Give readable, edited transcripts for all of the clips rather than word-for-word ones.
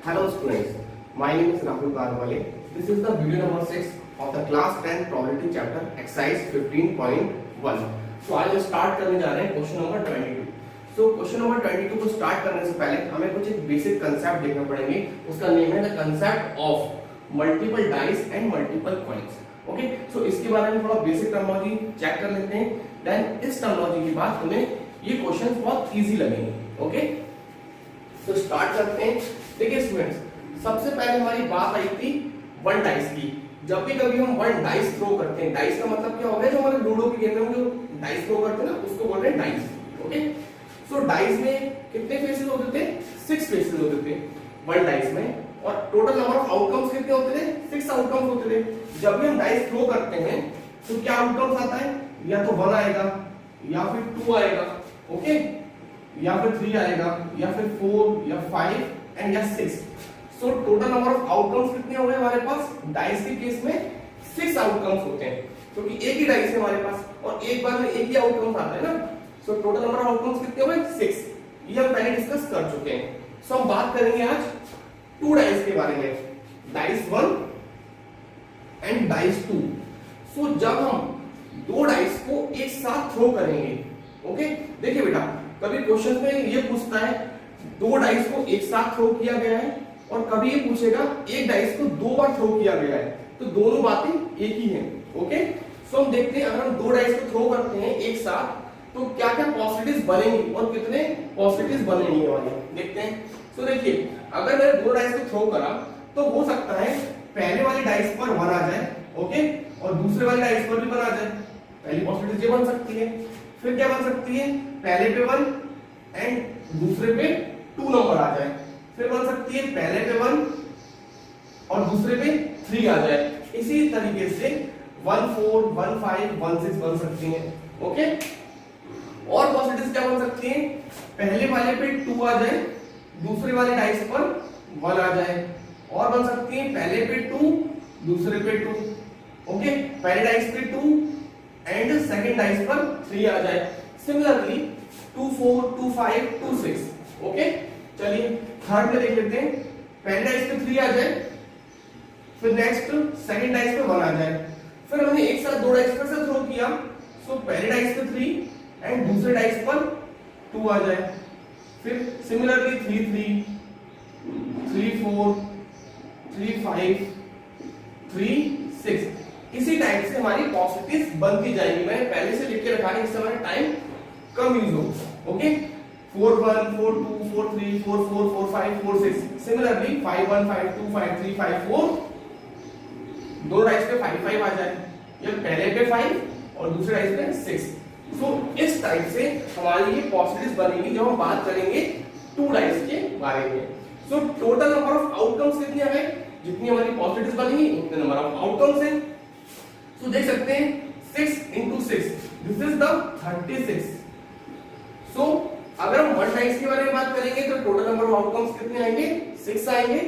Hello students, my name is Rahul Garwale. This is the video number 6 of the class 10 probability chapter exercise 15.1. So आज start करने जा रहे हैं question number 22. So question number 22 को start करने से पहले हमें कुछ एक बेसिक कंसेप्ट देखना पड़ेंगे. उसका नेम है the concept of multiple dice and multiple coins. Okay, so इसके बारे में थोड़ा बेसिक टर्मिनोलॉजी चेक कर लेते हैं. देन इस टर्मिनोलॉजी के बाद हमें ये क्वेश्चंस बहुत इजी लगेंगे. ओके, तो स्टार्ट करते हैं. देखिए स्टूडेंट्स, सबसे पहले हमारी बात आई थी वन डाइस की. जब भी कभी हम वन डाइस थ्रो करते हैं, डाइस का मतलब क्या हो गया, जो हमारे लूडो के गेम में जो डाइस थ्रो करते हैं ना, उसको बोलते हैं डाइस. ओके, सो डाइस में कितने फेसेस होते थे? 6 फेसेस होते थे वन डाइस में. और टोटल नंबर ऑफ आउटकम्स कितने होते थे? 6 आउटकम्स होते थे. जब भी हम डाइस थ्रो करते हैं तो क्या आउटकम्स आता है? या तो 1 आएगा, या फिर 2 आएगा, ओके, या फिर 3 आएगा, या फिर 4 या 5 एंड या 6. सो टोटल नंबर ऑफ आउटकम्स कितने हो गए हमारे पास? डाइस के केस में 6 आउटकम्स होते हैं, क्योंकि एक ही डाइस है हमारे पास और एक बार में एक ही आउटकम आता है ना. सो टोटल नंबर ऑफ आउटकम्स कितने हो गए? 6. ये हम पहले डिस्कस कर चुके हैं. सो हम बात करेंगे आज 2 डाइस के बारे में, डाइस 1 एंड डाइस 2. सो जब हम 2 डाइस को एक साथ थ्रो करेंगे, ओके, देखिए बेटा, कभी क्वेश्चन में ये पूछता है 2 डाइस को एक साथ थ्रो किया गया है, और कभी ये पूछेगा एक डाइस को 2 बार थ्रो किया गया है. तो दोनों बातें एक ही हैं. ओके, सो हम देखते हैं अगर हम 2 डाइस को थ्रो करते हैं एक साथ तो क्या क्या पॉसिबिलिटीज बनेंगी और कितने पॉसिबिलिटीज बनेंगी हमारी, देखते हैं. सो देखिए, अगर मैंने 2 डाइस को थ्रो करा तो हो सकता है पहले वाली डाइस पर 1 आ जाए, ओके, और दूसरे वाली डाइस पर भी 1 आ जाए. पहली पॉसिबिलिटी ये बन सकती है. फिर क्या बन सकती है? पहले पे 1 एंड दूसरे पे 2 नंबर आ जाए. फिर बन सकती है पहले पे 1 और दूसरे पे 3 आ जाए. इसी तरीके से 1 4 1 5 1 6 बन सकती हैं. ओके, और पॉसिबिलिटीज क्या बन सकती हैं? पहले वाले पे 2 आ जाए, दूसरे वाले डाइस पर 1 आ जाए. और बन सकती है पहले पे 2 दूसरे पे 2, ओके, पहले डाइस पे 2 एंड सेकंड डाइस पर 3 आ जाए. सिमिलरली 2 4 2 5 2 6. ओके, चलिए थर्ड में देख लेते हैं. पहले डाइस पे 3 आ जाए, फिर नेक्स्ट सेकंड डाइस पे 1 आ जाए. फिर हमने एक साथ 2 डाइस पर से थ्रो किया, सो पहले डाइस पे 3 एंड दूसरे डाइस पर 2 आ जाए. फिर सिमिलरली 3 3 3 4 3 5 3 6. इसी टाइप से हमारी पॉसिबिलिटीज बनती जाएगी. मैंने पहले से लिख के रखा है, इससे हमारा टाइम कम यूज हो. ओके, 4 1 4 2 4 3 4 4 4 5 4 6. सिमिलरली 5 1 5 2 5 3 5 4. दो डाइस पे 5 5 आ जाए, या पहले पे 5 और दूसरे डाइस पे 6. सो इस टाइप से हमारी ये पॉसिबिलिटीज बनेगी जब हम बात करेंगे 2 डाइस के बारे में. सो टोटल नंबर ऑफ आउटकम्स कितनी है? जितनी हमारी पॉसिबिलिटीज बनेगी उतने नंबर ऑफ आउटकम्स हैं. सो देख सकते हैं 6 into 6, दिस इज द 36. सो अगर हम 1 डाइस के बारे में बात करेंगे तो टोटल नंबर ऑफ आउटकम्स कितने आएंगे? 6 आएंगे.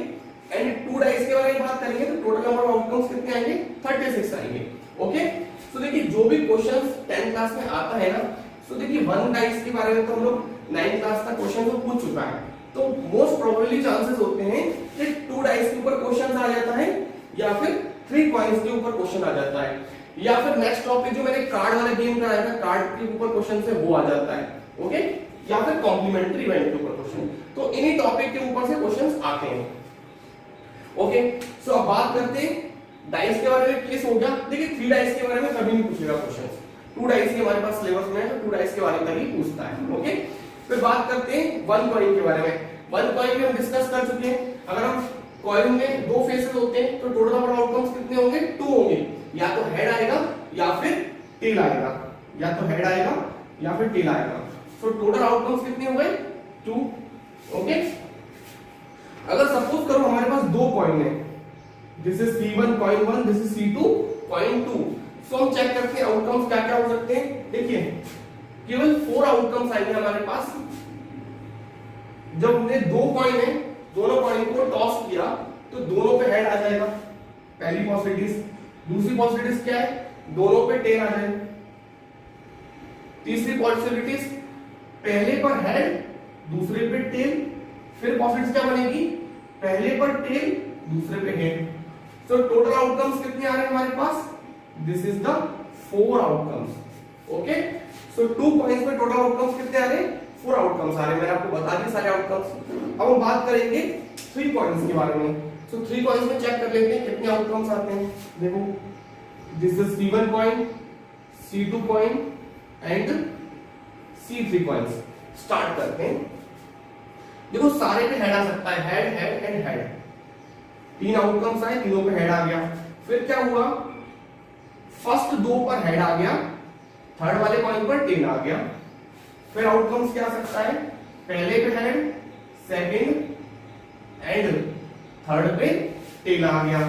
एंड 2 डाइस के बारे में बात करेंगे तो टोटल नंबर ऑफ आउटकम्स कितने आएंगे? 36 आएंगे. ओके, सो देखिए जो भी क्वेश्चंस 10 क्लास में आता है ना, सो देखिए 1 डाइस के बारे में तो हम लोग 9 क्लास का क्वेश्चन तो पूछ चुका है. तो मोस्ट प्रोबेबली चांसेस होते हैं कि 2 डाइस के ऊपर क्वेश्चन आ जाता है, या फिर 3 कॉइंस के ऊपर क्वेश्चन आ जाता है, या फिर नेक्स्ट टॉपिक जो मैंने कार्ड वाले गेम कराया था, कार्ड के ऊपर क्वेश्चन से वो आ जाता है. ओके, या फिर कॉम्प्लीमेंट्री इवेंट के ऊपर क्वेश्चन. तो इन्हीं टॉपिक के ऊपर से क्वेश्चंस आते हैं. ओके, सो अब बात करते हैं डाइस के बारे में. केस हो गया. देखिए 3 डाइस के बारे में कभी नहीं पूछेगा क्वेश्चन. 2 डाइस के हमारे पास सिलेबस में है, तो 2 डाइस के बारे में ही पूछता है. ओके, फिर बात करते हैं 1 कॉइन के बारे में. 1 कॉइन में हम डिस्कस कर चुके हैं. अगर हम कॉइन में 2 फेसेस होते हैं तो टोटल नंबर ऑफ आउटकम्स कितने होंगे? 2 होंगे. या तो हेड आएगा या फिर टेल आएगा, या तो हेड आएगा या फिर टेल आएगा. सो टोटल आउटकम्स कितने हो गए? 2. ओके, अगर सपोज करो हमारे पास 2 कॉइन है, this is C1 coin 1, this is C2 coin 2. सो हम चेक करते हैं आउटकम्स क्या क्या हो सकते हैं. देखिए केवल 4 आउटकम्स आएंगे हमारे पास. जब हमने 2 कॉइन है, दोनों कॉइन को टॉस किया तो दोनों पे हेड आ जाएगा, पहली पॉसिबिलिटीज. दूसरी पॉसिबिलिटीज क्या है? दोनों पे टेल आ जाए. तीसरी पॉसिबिलिटीज पहले पर हेड दूसरे पे टेल. फिर पॉसिबिलिटीज क्या बनेगी? पहले पर टेल, दूसरे पे हेड। तो टोटल आउटकम्स कितने आ रहे हैं हमारे पास? This is the 4 outcomes. Okay, so 2 coins में टोटल आउटकम्स कितने आ रहे हैं? 4 आउटकम्स आ रहे हैं। मैंने आपको बता दिए सारे आउटकम्स। अब हम बात करेंगे 3 कॉइंस के बारे में। सो 3 कॉइंस में चेक कर लेते हैं कितने आउटकम्स आते हैं। देखो, this is C1 coin, C2 coin and C3 coins. Start करते हैं। देखो, सारे पे हेड आ सकता है, head head and head. 3 outcomes आए, तीनों पे हेड आ गया। फिर क्या हुआ? फर्स्ट 2 पर हेड आ गया, थर्ड वाले कॉइन पर टेल आ गया। फिर आउटकम्स क्या आ सकता है? पहले पे हेड, सेकंड एंड थर्ड पे टेल आ गया।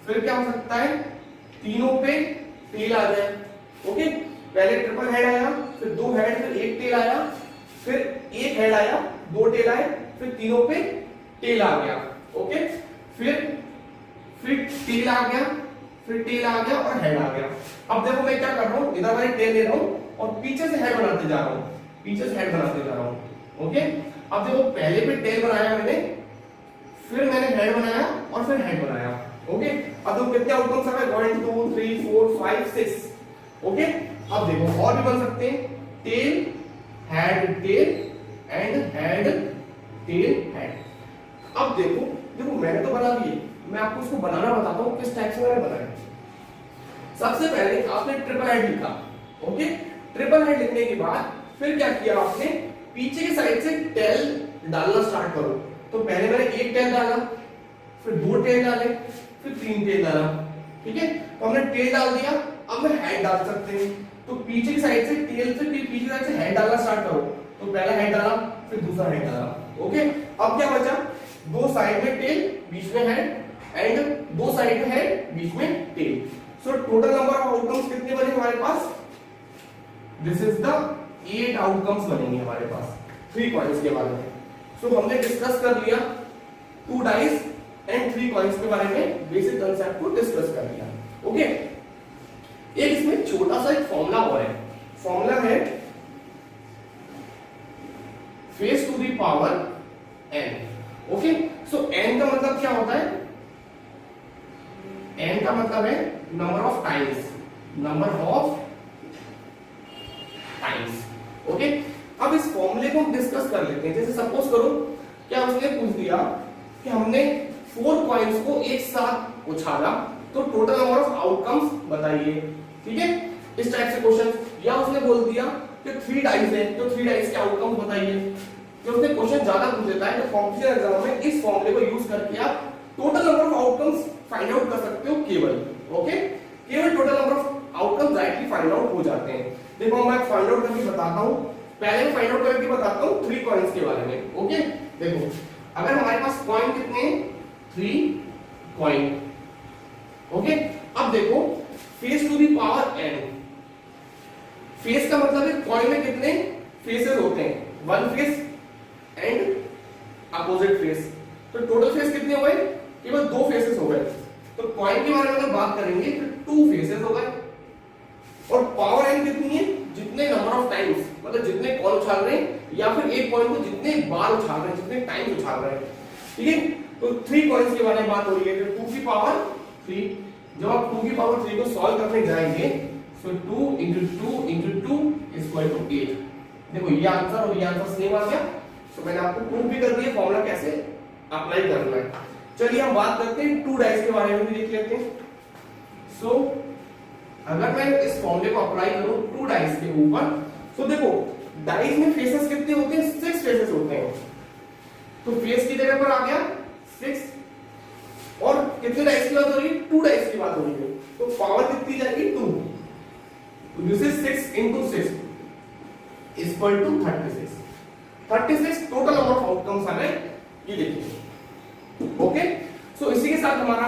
फिर क्या हो सकता है? तीनों पे टेल आ जाए। ओके, पहले ट्रिपल हेड आया, फिर 2 हेड, फिर 1 टेल आया, फिर 1 हेड आया, 2 टेल आए, फिर तीनों पे टेल आ गया। ओके, फिर टेल आ गया, फिर टेल आ गया और हेड आ गया। अब देखो मैं क्या कर रहा हूं, इधर मैंने टेल ले रहा हूं और पीछे से हेड बनाते जा रहा हूं, पीछे से हेड बनाते जा रहा हूं। ओके, अब देखो पहले पे टेल बनाया मैंने, फिर मैंने हेड बनाया और फिर हेड बनाया। ओके, अब देखो कितने आउटकम्स आ गए? 1 2 3 4 5 6। ओके, अब देखो और भी बन सकते हैं, tail head tail and head tail head. अब देखो देखो मैंने तो बना दिए, मैं आपको इसको बनाना बताता हूँ किस टाइप से मैंने बनाया। सबसे पहले आपने ट्रिपल हेड लिखा। ओके, ट्रिपल हेड लिखने के बाद फिर क्या किया आपने? पीछे की साइड से टेल डालना स्टार्ट करो। तो पहले मैंने 1 टेल डाला, फिर 2 टेल डाले, फिर 3 टेल डाला। ठीक है, तो हमने टेल डाल दिया। अब मैं हेड डाल सकते हैं। तो पीछे की साइड से टेल से पीछे की साइड से हेड डालना स्टार्ट करो। तो पहला हेड डाला, फिर दूसरा हेड डाला। ओके, अब क्या बचा? 2 साइड में टेल, बीच में हेड एंड 2 साइड में हेड, बीच में tail. So total number of outcomes कितने बने हमारे पास? दिस इज द 8 आउटकम्स बनेंगे हमारे पास 3 कॉइंस के बारे में। सो हमने डिस्कस कर लिया 2 डाइस एंड 3 कॉइंस के बारे में, बेसिक कांसेप्ट को डिस्कस कर लिया। ओके, एक इसमें छोटा सा एक फॉर्मूला और है। फॉर्मूला है face to the power n। Okay, so n का मतलब क्या होता है? n का मतलब है number of times, number of times. Okay, अब इस फॉर्मूले को हम डिस्कस कर लेते हैं। जैसे सपोज करो क्या उसने पूछ दिया कि हमने 4 कॉइंस को एक साथ उछाला, तो टोटल नंबर ऑफ आउटकम्स बताइए। ठीक है, इस टाइप से क्वेश्चन। या उसने बोल दिया कि 3 डाइस है, तो 3 डाइस के आउटकम्स बताइए। तो उसने क्वेश्चन ज्यादा पूछ देता है, तो कॉम्पिटिशन एग्जाम में इस फॉर्मूले को यूज करके आप total number of outcomes find out कर सकते हो केवल। ओके, केवल total number of outcomes directly find out हो जाते हैं। देखो मैं फाइंड आउट करके बताता हूं। पहले मैं फाइंड आउट करके बताता हूं 3 कॉइंस के बारे में। ओके, देखो अगर हमारे पास कॉइन कितने? 3 कॉइन। ओके, अब देखो face to the power n। Face का मतलब है कॉइन में कितने फेसेस होते हैं? 1 फेस एंड अपोजिट फेस। तो टोटल फेस कितने हो गए? केवल 2 फेसेस हो गए। तो कॉइन के बारे में अगर बात करेंगे तो 2 फेसेस हो गए। और पावर n कितनी है? जितने नंबर ऑफ टाइम्स, मतलब जितने कॉइन उछाल रहे हैं या फिर एक कॉइन को जितने बार उछाल रहे हैं, जितने टाइम्स उछाल रहे हैं। ठीक है, तो 3 कॉइंस के बारे में बात हो रही है। तो 2 की पावर 3। जब आप 2 की पावर 3 को सॉल्व करने जाएंगे तो 2 into 2 into 2 is equal to 8। देखो ये आंसर और ये आंसर सेम आ गया। तो मैंने आपको प्रूव भी कर दिया फॉर्मूला कैसे अप्लाई करना है। चलिए हम बात करते हैं 2 डाइस के बारे में भी देख लेते हैं। सो अगर मैं इस फॉर्मूले को अप्लाई करूं 2 डाइस के ऊपर, तो देखो डाइस में फेसेस कितने होते हैं? 6 फेसेस होते हैं। तो फेस की जगह पर आ गया 6। और कितने डाइस की बात हो रही है? 2 डाइस की बात हो रही है। तो पावर कितनी जाएगी? 2। तो this is 6 into 6 is equal to 36। 36 total number of outcomes आ गए, ये देखिए। ओके, सो इसी के साथ हमारा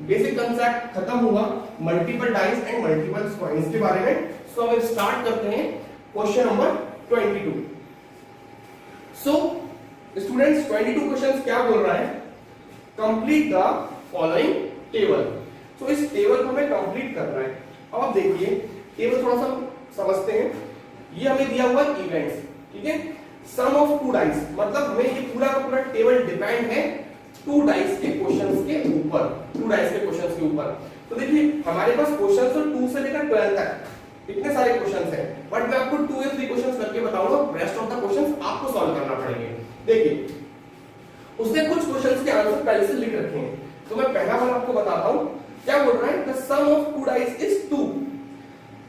बेसिक कांसेप्ट खत्म हुआ multiple dice and multiple coins के बारे में। सो अब स्टार्ट करते हैं question number 22। So students 22 questions क्या बोल रहा है? Complete the following table. So इस टेबल को हमें कंप्लीट करना है। अब आप देखिए टेबल थोड़ा सा समझते हैं। ये हमें दिया हुआ इवेंट्स, ठीक है, सम ऑफ 2 डाइस, मतलब हमें ये पूरा का पूरा टेबल डिपेंड है टू डाइस के क्वेश्चंस के ऊपर, टू डाइस के क्वेश्चंस के ऊपर। तो देखिए हमारे पास क्वेश्चंस तो 2 से लेकर 12 तक इतने सारे क्वेश्चंस हैं, बट मैं आपको 2 या 3 क्वेश्चंस करके बताऊंगा, रेस्ट ऑफ द क्वेश्चंस आपको सॉल्व करना पड़ेंगे। देखिए उसने कुछ क्वेश्चंस के आंसर पहले से लिख रखे हैं, तो मैं पहला वाला आपको बताता हूं। क्या बोल रहा है, the sum of two dice is 2।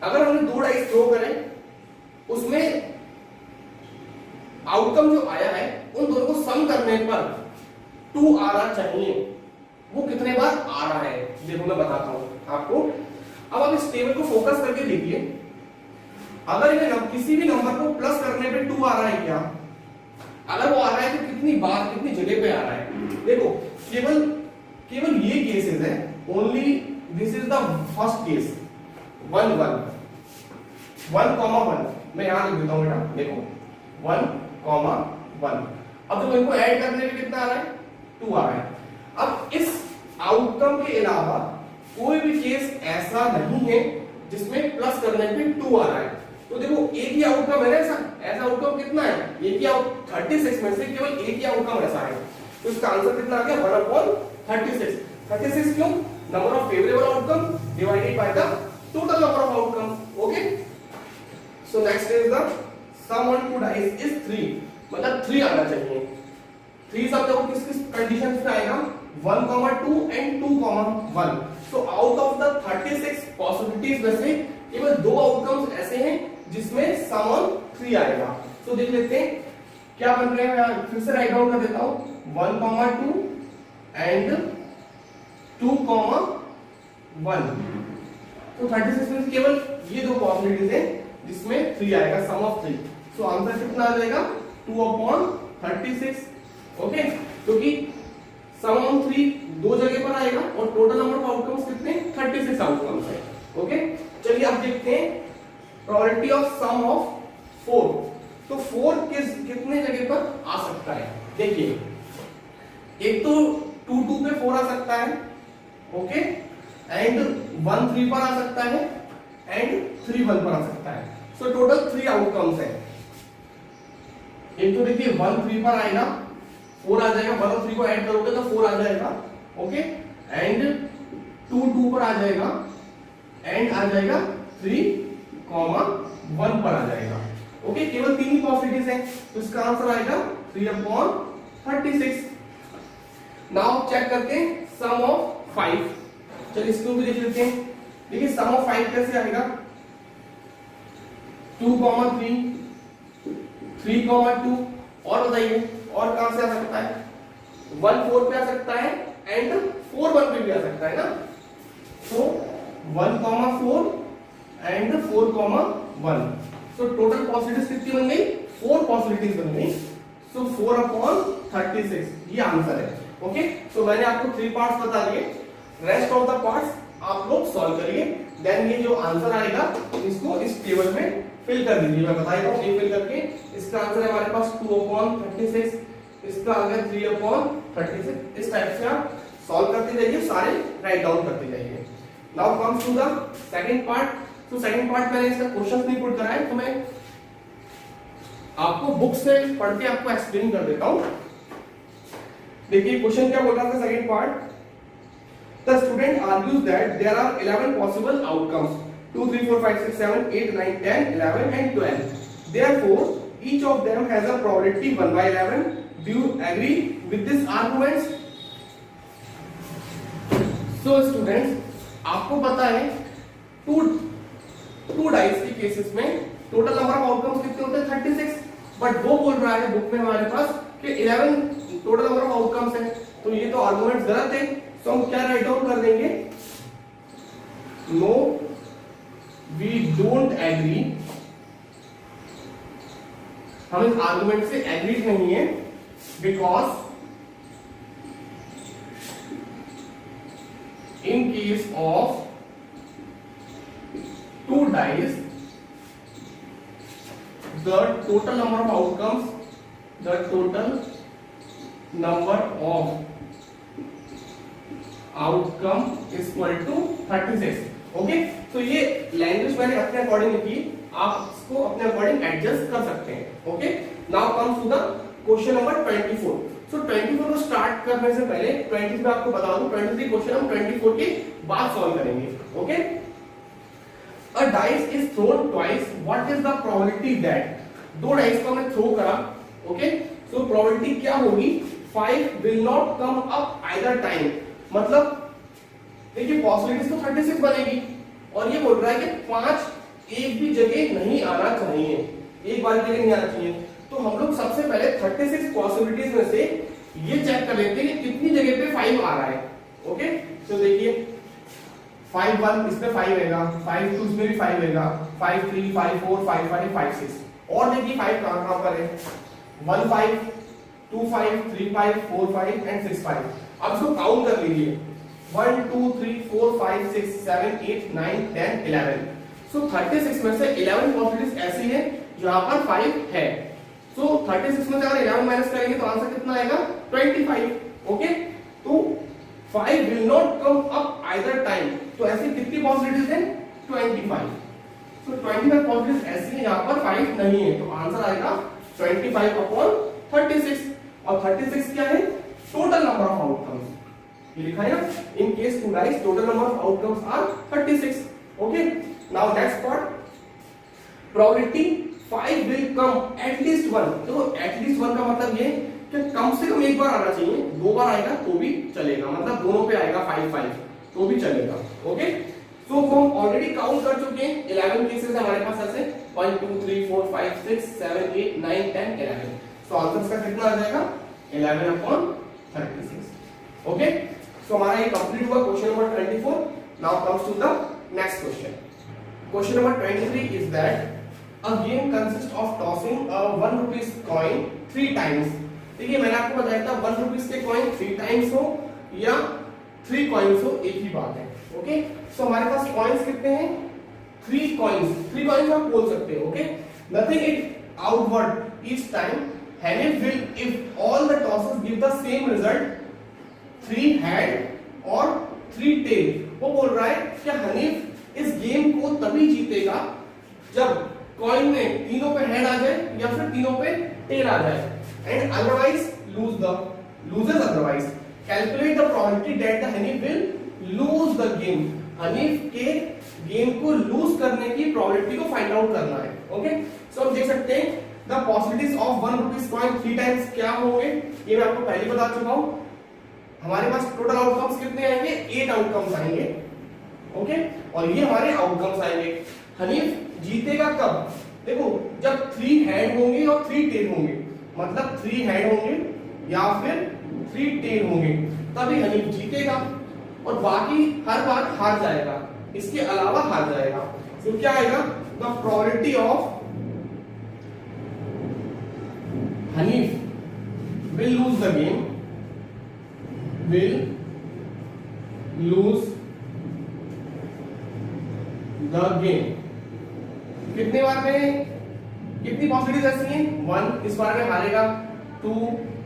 अगर हमने 2 डाइस थ्रो करें, उसमें आउटकम जो आया है उन दोनों को सम करने पर 2 आना चाहिए। वो कितने बार आ रहा है देखो मैं बताता हूं आपको। अब आप इस टेबल को फोकस करके देखिए, अगर ये किसी भी नंबर को प्लस करने पे 2 आ रहा है क्या, अगर वो आ रहा है तो कितनी बार कितनी जगह पे आ रहा है। देखो केवल ये केसेस है, only this is the first case 1 1 1,1। मैं यहां लिख देता हूं बेटा, देखो 1,1। अब तो इनको ऐड करने में कितना आ रहा है, 2 आ रहा है। अब इस आउटकम के अलावा कोई भी केस ऐसा नहीं है जिसमें प्लस करने पे 2 आ रहा है। तो देखो एक ही आउटकम है, ऐसा आउटकम कितना है, एक ही 36 में से केवल एक ही आउटकम ऐसा है। तो इसका आंसर कितना आ गया, 1/36। 36 क्यों, number of favourable outcome divided by the total number of outcome. Okay, so next is the sum on two dice is 3, मतलब 3 आना चाहिए। 3 सब देखो किस किस कंडीशंस में आएगा, 1,2 and 2,1। So out of the 36 possibilities में से केवल 2 आउटकम्स ऐसे हैं जिसमें सम ऑन 3 आएगा। तो देख लेते हैं क्या बन रहे हैं, मैं फिर से राइट डाउन कर देता हूं, 1,2 एंड 2,1। तो 36 में केवल ये 2 पॉसिबिलिटीज हैं जिसमें 3 आएगा, सम ऑफ 3। सो आंसर कितना आ जाएगा, 2/36। ओके, क्योंकि सम ऑन 3 2 जगह पर आएगा और टोटल नंबर ऑफ आउटकम्स कितने, 36 आउटकम्स है। ओके, चलिए अब देखते हैं प्रोबेबिलिटी ऑफ सम ऑफ 4। तो 4 कितने जगह पर आ सकता है, देखिए एक तो 2 2 पे 4 आ सकता है, ओके, एंड 1 3 पर आ सकता है, एंड 3 1 पर आ सकता है। सो टोटल 3 आउटकम्स है। एक तो देखिए 1 3 पर आएगा, 4 आ जाएगा, 1 और 3 को ऐड करोगे तो 4 आ जाएगा, ओके, एंड 2 2 पर आ जाएगा, एंड आ जाएगा 3,1 पर आ जाएगा। ओके, केवल 3 ही पॉसिबिलिटीज हैं, तो इसका आंसर आएगा 3/36। नाउ चेक करते हैं सम ऑफ 5। चलिए इसको भी देख लेते हैं। देखिए सम ऑफ 5 कैसे आएगा, 2,3 3,2। और बताइए और कहां से आ सकता है, 1 4 पे आ सकता है, एंड 4 1 पे भी आ सकता है ना। तो 1,4 एंड 4,1। सो टोटल पॉसिबिलिटीज कितनी बन गई, 4 पॉसिबिलिटीज बन गई। सो 4/36 ये आंसर है। ओके, तो मैंने आपको 3 पार्ट्स बता दिए, रेस्ट ऑफ द पार्ट्स आप लोग सॉल्व करिए। देन ये जो आंसर आएगा इसको इस टेबल में फिल कर दीजिए। मैं बता देता हूं, ये फिल करके इसका आंसर है हमारे पास 2/36, इसका आ गया 3/36। इस टाइप से आप सॉल्व करते जाइए, सारे राइट डाउन करते जाइए। Now comes to the second part. तो सेकंड पार्ट मैंने इसका क्वेश्चंस नहीं पुट करा है, तो मैं आपको बुक से पढ़ के आपको एक्सप्लेन कर देता हूं। देखिए क्वेश्चन क्या बोल रहा था, second part, the student argues that there are 11 possible outcomes, 2 3 4 5 6 7 8 9 10 11 and 12. Therefore each of them has a probability 1/11. Do you agree with this arguments? So students, आपको पता है टू डाइस के केसेस में टोटल नंबर ऑफ आउटकम्स कितने होते हैं, 36, but वो बोल रहा है बुक में हमारे पास कि 11 टोटल नंबर ऑफ आउटकम्स है। तो ये तो आर्गुमेंट्स गलत है, तो हम क्या राइट डाउन कर देंगे, नो वी डोंट एग्री। हम इस आर्गुमेंट से एग्री नहीं है, because in case of two dice the total number of outcomes, the total number of outcome is equal to 36. Okay, तो ये लैंग्वेज मैंने अपने अकॉर्डिंग लिखी, आप इसको अपने अकॉर्डिंग एडजस्ट कर सकते हैं। Okay, now comes to the question number 24। सो 24 को स्टार्ट करने से पहले 23 में आपको बता दूं 23 क्वेश्चन हम 24 के बाद सॉल्व करेंगे। Okay, a dice is throne twice, what is the probability that, दो डाइस को हमने थ्रो करा। ओके, सो प्रोबेबिलिटी क्या होगी, 5 will not come up either time, मतलब देखिए पॉसिबिलिटीज तो 36 बनेगी और ये बोल रहा है कि 5 एक भी जगह नहीं आना चाहिए, एक बार जगह नहीं आना चाहिए। तो हम लोग सबसे पहले 36 पॉसिबिलिटीज में से ये चेक कर लेते हैं कि कितनी जगह पे 5 आ रहा है। ओके, तो देखिए 5 1 इसमें 5 रहेगा, 5 2 इसमें भी 5 रहेगा, 5 3 5 4 5 5 5 6, और देखिए 5 कहां पर है, 1 5 2 5 3 5 4 5 एंड 6 5। अब इसको काउंट कर लीजिए, 1 2 3 4 5 6 7 8 9 10 11। सो 36 में से 11 पॉसिबिलिटीज ऐसी है जहां पर 5 है। सो 36 में से अगर 11 माइनस करेंगे तो आंसर कितना आएगा, 25। ओके, तो 5 will not come up either time, तो ऐसी कितनी पॉसिबिलिटीज है, 25। सो 25 पॉसिबिलिटीज ऐसी है जहां पर 5 नहीं है, तो आंसर आएगा 25 अपॉन 36। और 36 क्या है, टोटल नंबर ऑफ आउटकम्स, ये लिखा है ना, in case two dice total number of outcomes are 36। Okay, now next part, probability 5 will come at least 1। देखो एटलीस्ट 1 का मतलब ये कि कम से कम एक बार आना चाहिए, दो बार आएगा तो भी चलेगा, मतलब दोनों पे आएगा 5 5 तो भी चलेगा। ओके, तो हम ऑलरेडी काउंट कर चुके हैं, 11 केसेस हमारे पास ऐसे 1 2 3 4 5 6 7 8 9 10 11। सो आंसर का कितना आ जाएगा, 11 अपॉन 36। ओके, सो हमारा ये कंप्लीट हुआ question number 24। Now comes to the next question. Question number 23 is that a game consists of tossing a 1 rupees coin 3 times। देखिए मैंने आपको बताया था 1 रुपीस के कॉइन 3 टाइम्स हो या 3 कॉइन्स हो, एक ही बात है। ओके, सो हमारे पास कॉइन्स कितने हैं, 3 कॉइन्स, 3 कॉइन्स आप बोल सकते हो। Okay, nothing it outward each time, Hanif will if all the tosses give the same result, 3 head और 3 tail। वो बोल रहा है कि हनीफ इस गेम को तभी जीतेगा जब कॉइन में तीनों पे हेड आ जाए या फिर तीनों पे टेल आ जाए, and otherwise loses otherwise, calculate the probability that the Hanif will lose the game। Hanif के गेम को लूज करने की प्रोबेबिलिटी को फाइंड आउट करना है। ओके, सो हम देख सकते हैं the possibilities of 1 rupees coin 3 times क्या होंगे, ये मैं आपको पहले बता चुका हूं। हमारे पास टोटल आउटकम्स कितने आएंगे, 8 आउटकम्स आएंगे। ओके, और ये हमारे आउटकम्स आएंगे। हनीफ जीतेगा कब, देखो जब 3 हेड होंगे और 3 टेल होंगे, मतलब 3 हेड होंगे या फिर 3 टेल होंगे, तभी हनीफ जीतेगा, और बाकी हर बार हार जाएगा, इसके अलावा हार जाएगा। तो क्या आएगा, the probability of Hanif will lose the game, will lose the game, कितने बार में, कितनी पॉसिबिलिटीज ऐसी हैं, 1 इस बार में हारेगा, 2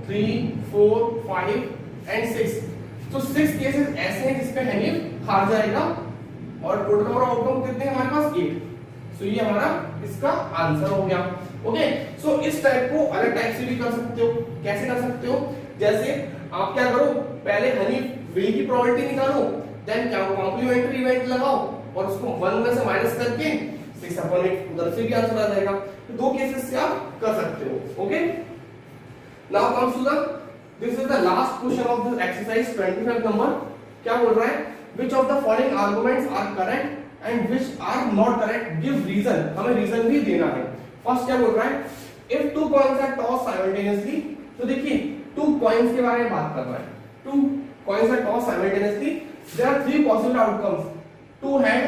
3 4 5 एंड 6। तो 6 केसेस ऐसे हैं जिसपे हनीफ हार जाएगा, और टोटल नंबर ऑफ आउटकम कितने हैं हमारे पास, 8। सो ये हमारा इसका आंसर हो गया। ओके, सो इस टाइप को अलग टाइप से भी कर सकते हो। कैसे कर सकते हो, जैसे आप क्या करो, पहले हनीफ विल की प्रोबेबिलिटी निकालो, देन क्या कॉम्प्लीमेंट्री इवेंट लगाओ और उसको 1 में से माइनस करके 6/8 उधर से भी आंसर आ जाएगा। तो 2 केसेस से आप कर सकते हो। Okay, now comes to the this is the last question of this exercise 25 number. क्या बोल रहा है, which of the following arguments are correct and which are not correct, give reason। हमें रीजन भी देना है। फर्स्ट क्या बोल रहा है, if 2 coins are tossed simultaneously, तो देखिए 2 coins के बारे में बात कर रहा है, 2 coins are tossed simultaneously, there are 3 possible outcomes, 2 head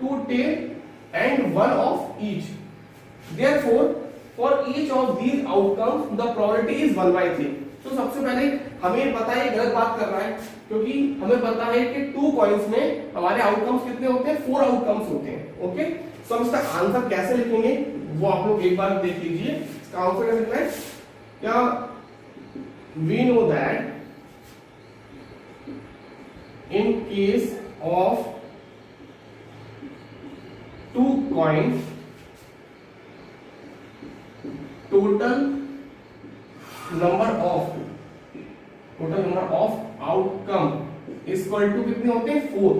2 tail and 1 of each, therefore for each of these outcomes the probability is 1/3। तो सबसे पहले हमें पता है गलत बात कर रहा है, क्योंकि हमें पता है कि 2 कॉइन्स में हमारे आउटकम्स कितने होते हैं, 4 आउटकम्स होते हैं। ओके, सो हम इसका आंसर कैसे लिखेंगे वो आप लोग एक बार देख लीजिए। इसका आंसर कैसे लिखना है, क्या we know that in case of 2 coins total number of outcome equal to कितने होते हैं 4,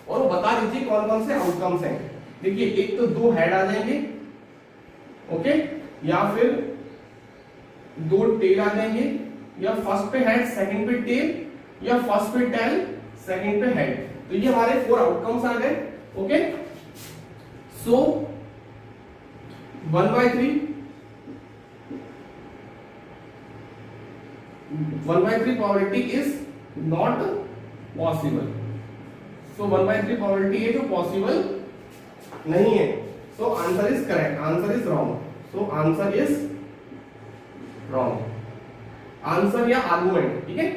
और बता दीजिए कौन कौन से आउटकम्स हैं। देखिए एक तो 2 हेड आ जाएंगे, ओके, या फिर 2 टेल आ जाएंगे, या फर्स्ट पे हेड सेकंड पे टेल, या फर्स्ट पे टेल सेकंड पे हेड। तो ये हमारे 4 आउटकम्स आ गए, okay. So 1/3 probability is not possible. So 1/3 probability है जो पॉसिबल नहीं है। So answer is correct, answer is wrong. So answer is wrong. Answer या आर्गुमेंट, ठीक है,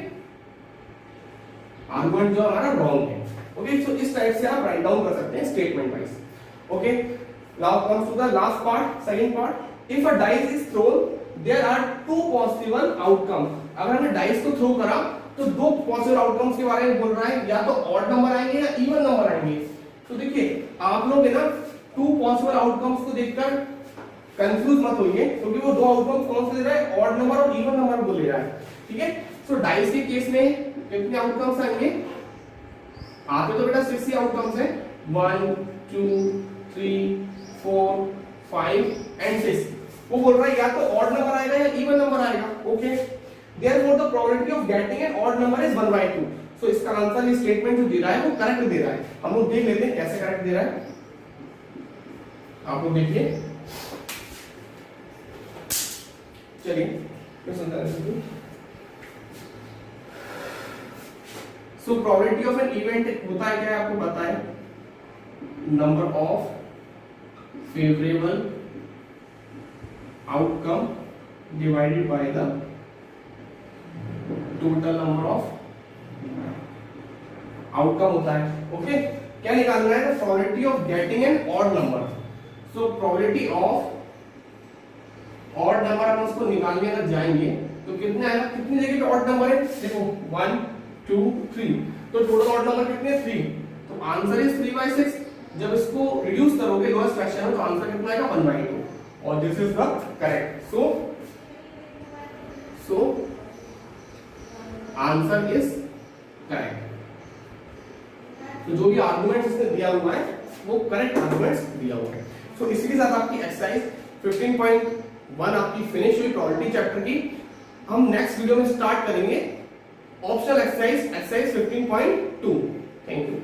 आर्गुमेंट जो हमारा रॉन्ग है, ओके। सो इस टाइप से आप राइट डाउन कर सकते हैं statement wise, okay. Now comes to the last part, second part. If a dice is thrown there are 2 possible outcome. अगर हमने डाइस को थ्रो करा तो 2 पॉसिबल आउटकम्स के बारे में बोल रहा है, या तो ऑड नंबर आएंगे या इवन नंबर आएंगे। तो देखिए आप लोग है ना 2 पॉसिबल आउटकम्स को देखकर कंफ्यूज मत होइए, क्योंकि वो 2 आउटकम्स कौन से दे रहा है, ऑड नंबर और इवन नंबर को ले रहा है, ठीक है। सो डाइस के केस में कितने आउटकम्स आएंगे, आते तो बेटा 6 ही आउटकम्स हैं, 1 2 3 4 5 एंड 6। वो बोल रहा है या तो ऑड नंबर आएगा या इवन नंबर आएगा, okay. Therefore the probability of getting an odd number is 1/2. So इसका आंसर ये स्टेटमेंट जो दे रहा है वो करेक्ट दे रहा है। हम लोग देख लेते हैं कैसे करेक्ट दे रहा है, आप लोग देखिए, चलिए क्वेश्चन करेंगे। So probability of an event होता है क्या है, आपको पता है, number of favourable outcome divided by the total number of outcome होता है, ओके। क्या निकालना है, probability of getting an odd number. So probability of odd number हम उसको निकालने अगर जाएंगे तो कितने आएगा, कितनी जगह पे ऑड नंबर है, देखो 1 2 3, तो टोटल ऑड नंबर कितने 3, तो आंसर इज 3/6। जब इसको रिड्यूस करोगे लोएस्ट फ्रैक्शन में तो आंसर कितना आएगा 1/2, और this is the correct. So answer is correct. तो जो भी आर्गुमेंट्स इसने दिया हुआ है वो करेक्ट आर्गुमेंट्स दिया हुआ है। सो इसी के साथ आपकी एक्सरसाइज 15.1 आपकी फिनिश हुई प्रोबेबिलिटी चैप्टर की। हम नेक्स्ट वीडियो में स्टार्ट करेंगे ऑप्शनल एक्सरसाइज 15.2। Thank you.